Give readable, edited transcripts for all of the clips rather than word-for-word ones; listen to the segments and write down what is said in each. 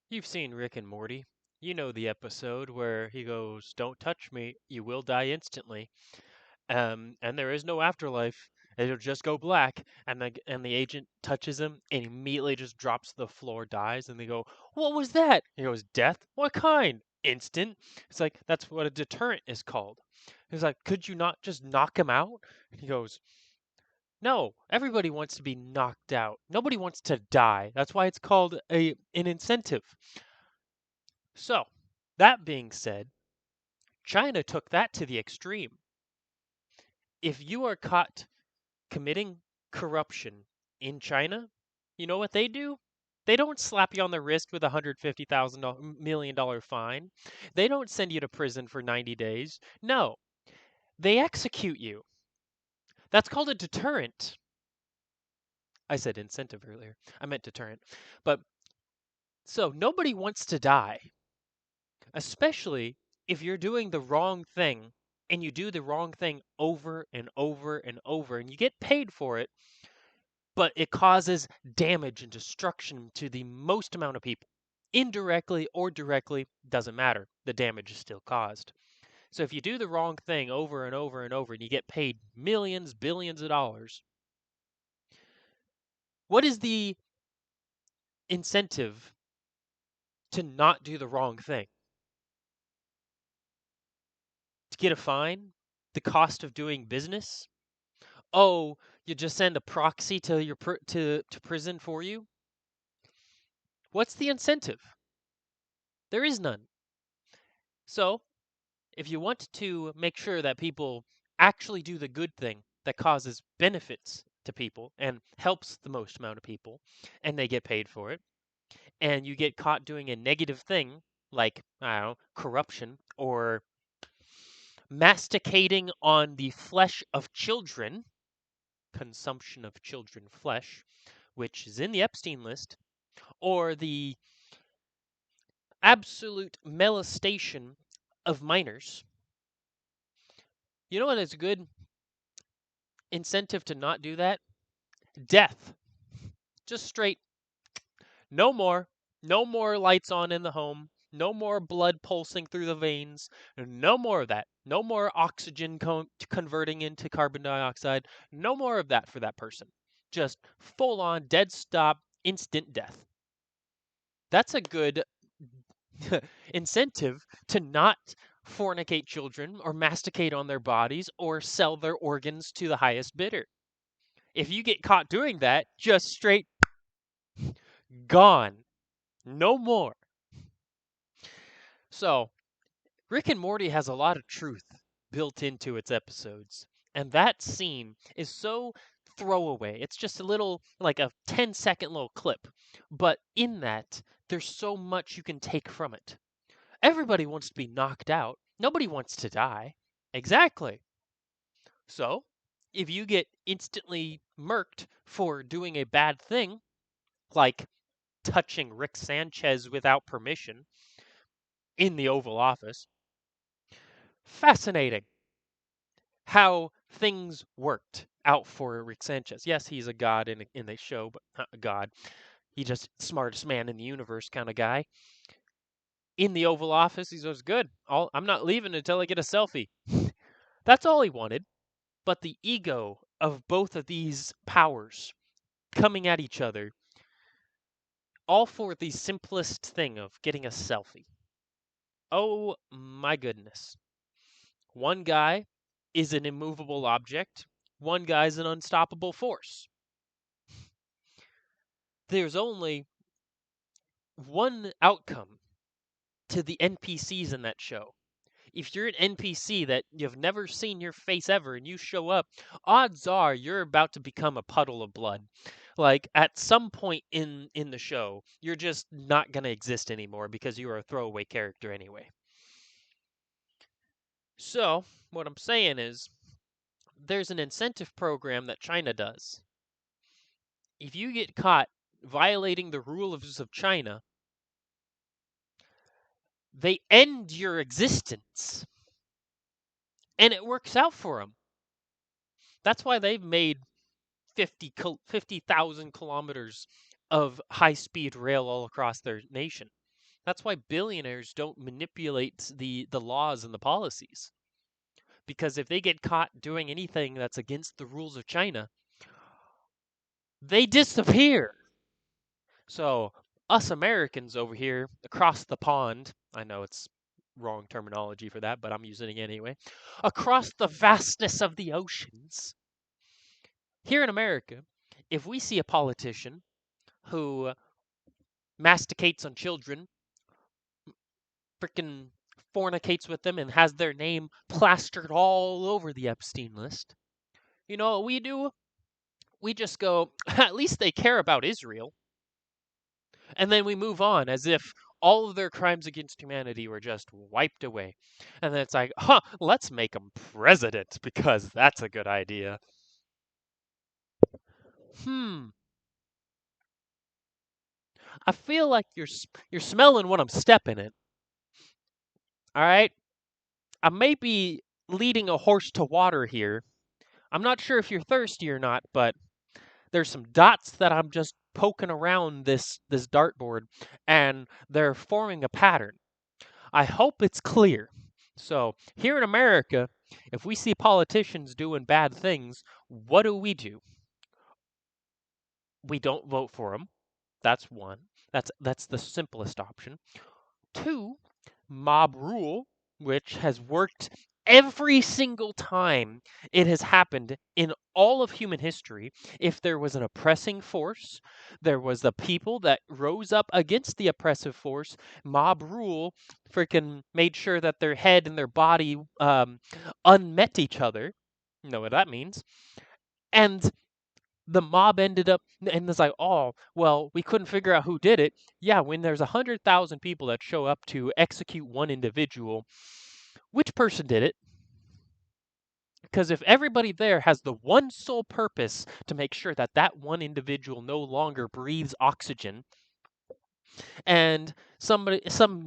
You've seen Rick and Morty. You know the episode where he goes, "Don't touch me, you will die instantly." And there is no afterlife. It'll just go black, and the agent touches him and immediately just drops to the floor, dies, and they go, "What was that?" He goes, "Death? What kind? Instant?" It's like that's what a deterrent is called. He's like, "Could you not just knock him out?" He goes, "No, everybody wants to be knocked out. Nobody wants to die. That's why it's called an incentive." So, that being said, China took that to the extreme. If you are caught committing corruption in China, you know what they do? They don't slap you on the wrist with $150,000 million fine. They don't send you to prison for 90 days. No, they execute you. That's called a deterrent. I said incentive earlier. I meant deterrent. But so nobody wants to die, especially if you're doing the wrong thing and you do the wrong thing over and over and over and you get paid for it, but it causes damage and destruction to the most amount of people. Indirectly or directly, doesn't matter. The damage is still caused. So if you do the wrong thing over and over and over and you get paid millions, billions of dollars, what is the incentive to not do the wrong thing? To get a fine? The cost of doing business? Oh, you just send a proxy to to prison for you? What's the incentive? There is none. So, if you want to make sure that people actually do the good thing that causes benefits to people and helps the most amount of people, and they get paid for it, and you get caught doing a negative thing like, I don't know, corruption or masticating on the flesh of children, consumption of children flesh, which is in the Epstein list, or the absolute molestation of minors. You know what is a good incentive to not do that? Death. Just straight, no more. No more lights on in the home. No more blood pulsing through the veins. No more of that. No more oxygen converting into carbon dioxide. No more of that for that person. Just full on, dead stop, instant death. That's a good incentive to not fornicate children or masticate on their bodies or sell their organs to the highest bidder. If you get caught doing that, just straight gone. No more. So, Rick and Morty has a lot of truth built into its episodes. And that scene is so throwaway. It's just a little, like a 10-second little clip. But in that, there's so much you can take from it. Everybody wants to be knocked out. Nobody wants to die. Exactly. So, if you get instantly murked for doing a bad thing, like touching Rick Sanchez without permission in the Oval Office, fascinating how things worked out for Rick Sanchez. Yes, he's a god in the show, but not a god. He's just smartest man in the universe kind of guy. In the Oval Office, he goes, "Good. I'm not leaving until I get a selfie." That's all he wanted. But the ego of both of these powers coming at each other, all for the simplest thing of getting a selfie. Oh my goodness. One guy is an immovable object, one guy's an unstoppable force. There's only one outcome to the NPCs in that show. If you're an NPC that you've never seen your face ever and you show up, odds are you're about to become a puddle of blood. Like at some point in the show, you're just not going to exist anymore because you are a throwaway character anyway. So, what I'm saying is there's an incentive program that China does. If you get caught violating the rules of China, they end your existence. And it works out for them. That's why they've made 50,000 kilometers of high speed rail all across their nation. That's why billionaires don't manipulate the laws and the policies. Because if they get caught doing anything that's against the rules of China, they disappear. So us Americans over here across the pond, I know it's wrong terminology for that, but I'm using it anyway. Across the vastness of the oceans, here in America, if we see a politician who masticates on children, freaking fornicates with them, and has their name plastered all over the Epstein list, you know what we do? We just go, at least they care about Israel. And then we move on as if all of their crimes against humanity were just wiped away. And then it's like, huh, let's make him president because that's a good idea. Hmm, I feel like you're smelling what I'm stepping in. All right, I may be leading a horse to water here. I'm not sure if you're thirsty or not, but there's some dots that I'm just poking around this dartboard, and they're forming a pattern. I hope it's clear. So, here in America, if we see politicians doing bad things, what do? We don't vote for them. That's one. That's the simplest option. Two, mob rule, which has worked every single time it has happened in all of human history. If there was an oppressing force, there was the people that rose up against the oppressive force. Mob rule freaking made sure that their head and their body unmet each other. You know what that means? And the mob ended up, and it's like, oh, well, we couldn't figure out who did it. Yeah, when there's 100,000 people that show up to execute one individual, which person did it? Because if everybody there has the one sole purpose to make sure that that one individual no longer breathes oxygen, and some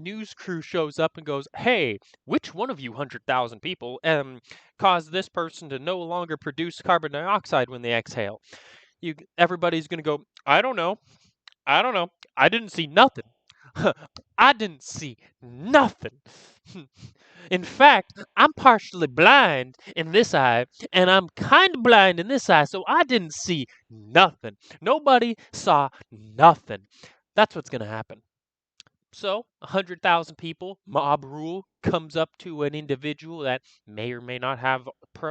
news crew shows up and goes, hey, which one of you 100,000 people caused this person to no longer produce carbon dioxide when they exhale? Everybody's going to go, I don't know. I don't know. I didn't see nothing. I didn't see nothing. In fact, I'm partially blind in this eye, and I'm kind of blind in this eye, so I didn't see nothing. Nobody saw nothing. That's what's going to happen. So, 100,000 people, mob rule, comes up to an individual that may or may not have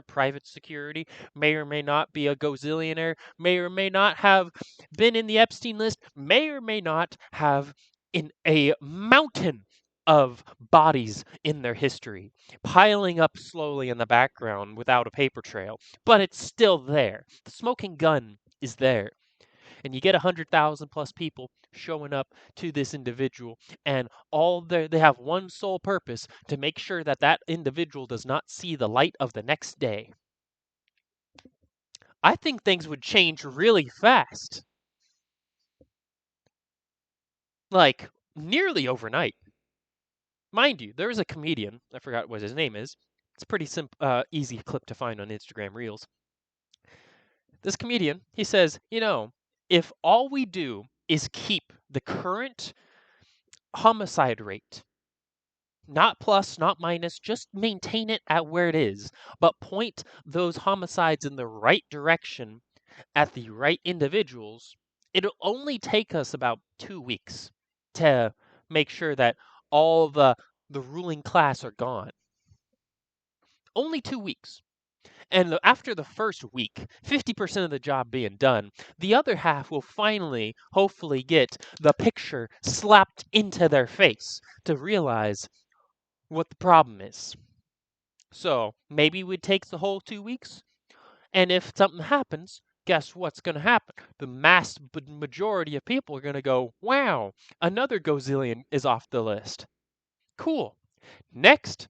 private security, may or may not be a gazillionaire, may or may not have been in the Epstein list, may or may not have in a mountain of bodies in their history, piling up slowly in the background without a paper trail. But it's still there. The smoking gun is there, and you get 100,000 plus people showing up to this individual, and they have one sole purpose: to make sure that that individual does not see the light of the next day. I think things would change really fast, like nearly overnight. Mind you, there is a comedian, I forgot what his name is. It's a pretty easy clip to find on Instagram Reels. This comedian, he says, if all we do is keep the current homicide rate, not plus, not minus, just maintain it at where it is, but point those homicides in the right direction at the right individuals, it'll only take us about 2 weeks to make sure that all the ruling class are gone. Only 2 weeks. And after the first week, 50% of the job being done, the other half will finally, hopefully, get the picture slapped into their face to realize what the problem is. So maybe it takes the whole 2 weeks. And if something happens, guess what's going to happen? The majority of people are going to go, wow, another gazillion is off the list. Cool. Next.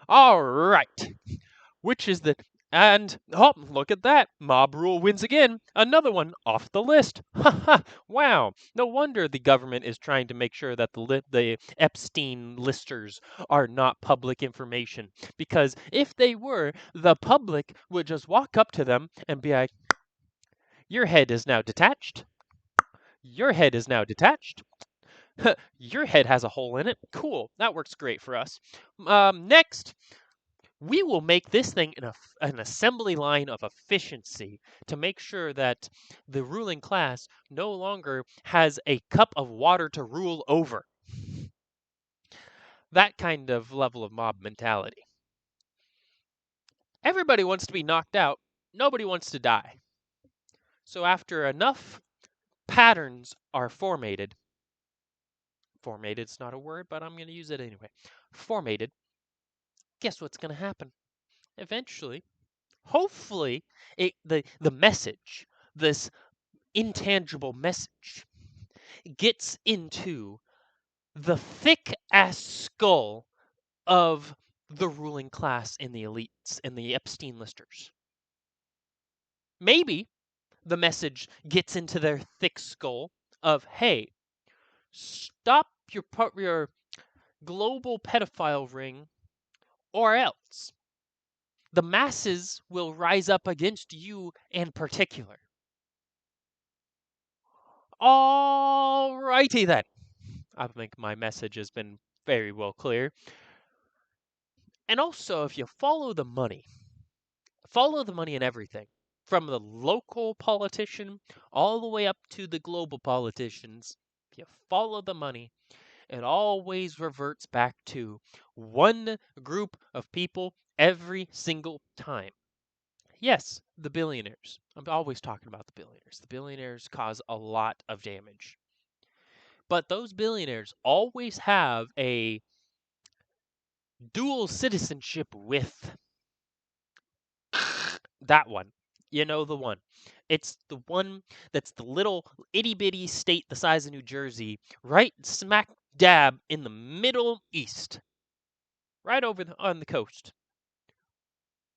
All right. Which is the. And, oh, look at that. Mob rule wins again. Another one off the list. Ha! Wow. No wonder the government is trying to make sure that the Epstein listers are not public information. Because if they were, the public would just walk up to them and be like, your head is now detached. Your head is now detached. Your head has a hole in it. Cool. That works great for us. Next, we will make this thing an assembly line of efficiency to make sure that the ruling class no longer has a cup of water to rule over. That kind of level of mob mentality. Everybody wants to be knocked out. Nobody wants to die. So after enough patterns are formatted is not a word, but I'm going to use it anyway. Formatted, guess what's going to happen? Eventually, hopefully, the message, this intangible message, gets into the thick ass skull of the ruling class and the elites and the Epstein listers. Maybe the message gets into their thick skull of, hey, stop your global pedophile ring, or else the masses will rise up against you in particular. All righty then. I think my message has been very well clear. And also, if you follow the money in everything, from the local politician all the way up to the global politicians, if you follow the money, it always reverts back to one group of people every single time. Yes, the billionaires. I'm always talking about the billionaires. The billionaires cause a lot of damage. But those billionaires always have a dual citizenship with that one. You know the one. It's the one that's the little itty bitty state the size of New Jersey, right smack dab in the Middle East, right over on the coast.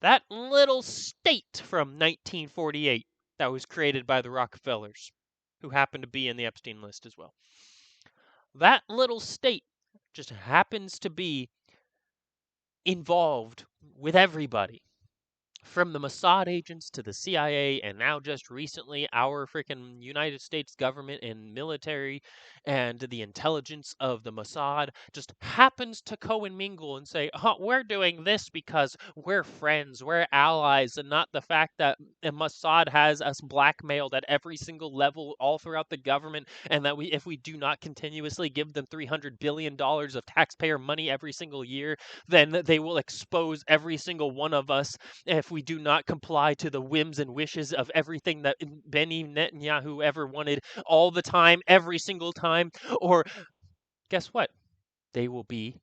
That little state from 1948 that was created by the Rockefellers, who happened to be in the Epstein list as well. That little state just happens to be involved with everybody, from the Mossad agents to the CIA, and now just recently our freaking United States government and military and the intelligence of the Mossad just happens to co-mingle and say, oh, we're doing this because we're friends, we're allies, and not the fact that Mossad has us blackmailed at every single level all throughout the government, and that if we do not continuously give them $300 billion of taxpayer money every single year, then they will expose every single one of us if we do not comply to the whims and wishes of everything that Benny Netanyahu ever wanted all the time, every single time. Or guess what? They will be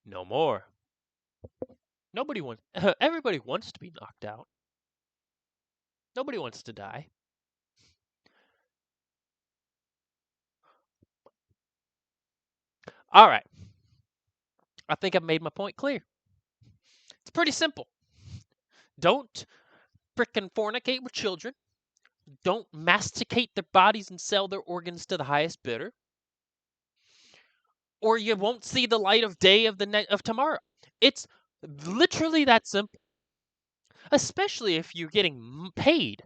no more. Nobody wants, everybody wants to be knocked out. Nobody wants to die. All right. I think I've made my point clear. It's pretty simple. Don't frickin' fornicate with children. Don't masticate their bodies and sell their organs to the highest bidder, or you won't see the light of day of tomorrow. It's literally that simple. Especially if you're getting paid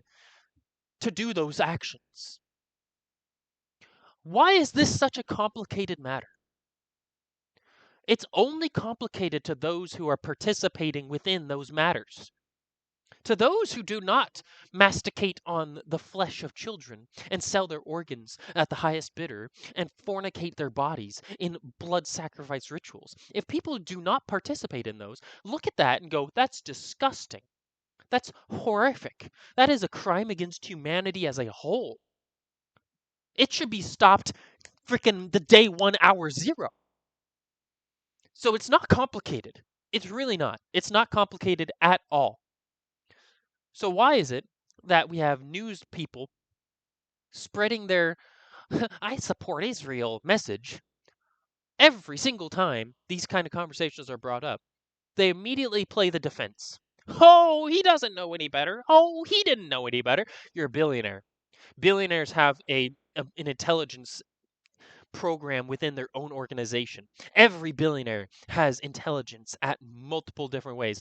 to do those actions. Why is this such a complicated matter? It's only complicated to those who are participating within those matters. To those who do not masticate on the flesh of children and sell their organs at the highest bidder and fornicate their bodies in blood sacrifice rituals. If people do not participate in those, look at that and go, that's disgusting. That's horrific. That is a crime against humanity as a whole. It should be stopped freaking the day 1 hour 0. So it's not complicated. It's really not. It's not complicated at all. So why is it that we have news people spreading their I support Israel message every single time these kind of conversations are brought up? They immediately play the defense. Oh, he doesn't know any better. Oh, he didn't know any better. You're a billionaire. Billionaires have an intelligence program within their own organization. Every billionaire has intelligence at multiple different ways.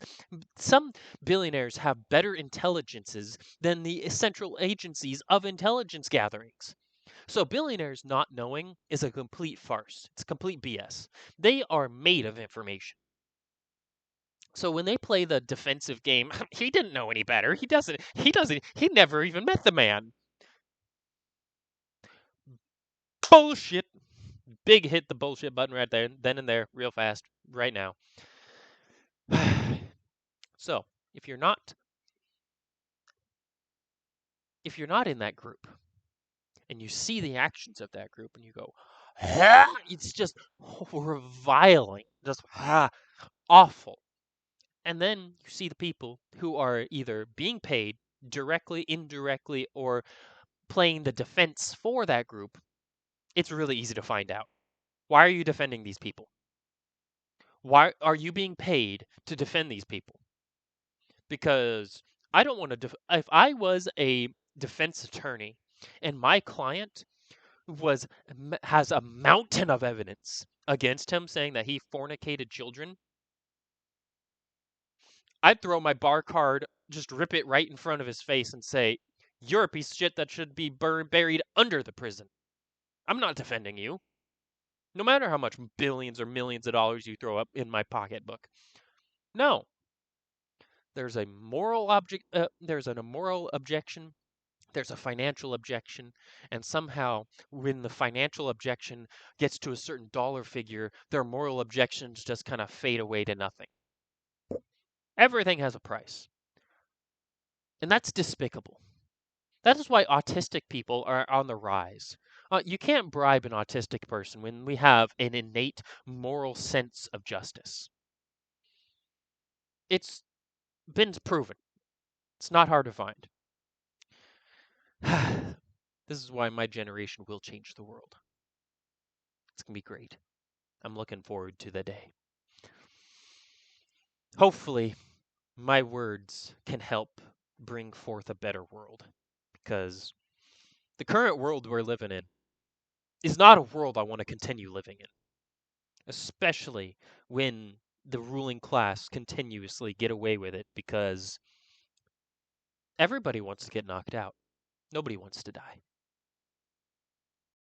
Some billionaires have better intelligences than the central agencies of intelligence gatherings. So billionaires not knowing is a complete farce. It's complete BS. They are made of information. So when they play the defensive game, he didn't know any better. He never even met the man. Bullshit. Big hit the bullshit button right there, then and there, real fast, right now. So, if you're not in that group and you see the actions of that group and you go, it's just reviling, just awful. And then you see the people who are either being paid directly, indirectly, or playing the defense for that group. It's really easy to find out. Why are you defending these people? Why are you being paid to defend these people? Because I don't want to. If I was a defense attorney and my client has a mountain of evidence against him saying that he fornicated children, I'd throw my bar card, just rip it right in front of his face and say, "You're a piece of shit that should be buried under the prison. I'm not defending you, no matter how much billions or millions of dollars you throw up in my pocketbook." No, there's a moral object. There's an immoral objection. There's a financial objection, and somehow when the financial objection gets to a certain dollar figure, their moral objections just kind of fade away to nothing. Everything has a price, and that's despicable. That is why autistic people are on the rise. You can't bribe an autistic person when we have an innate moral sense of justice. It's been proven. It's not hard to find. This is why my generation will change the world. It's going to be great. I'm looking forward to the day. Hopefully, my words can help bring forth a better world, because the current world we're living in is not a world I want to continue living in, especially when the ruling class continuously get away with it, because everybody wants to get knocked out. Nobody wants to die.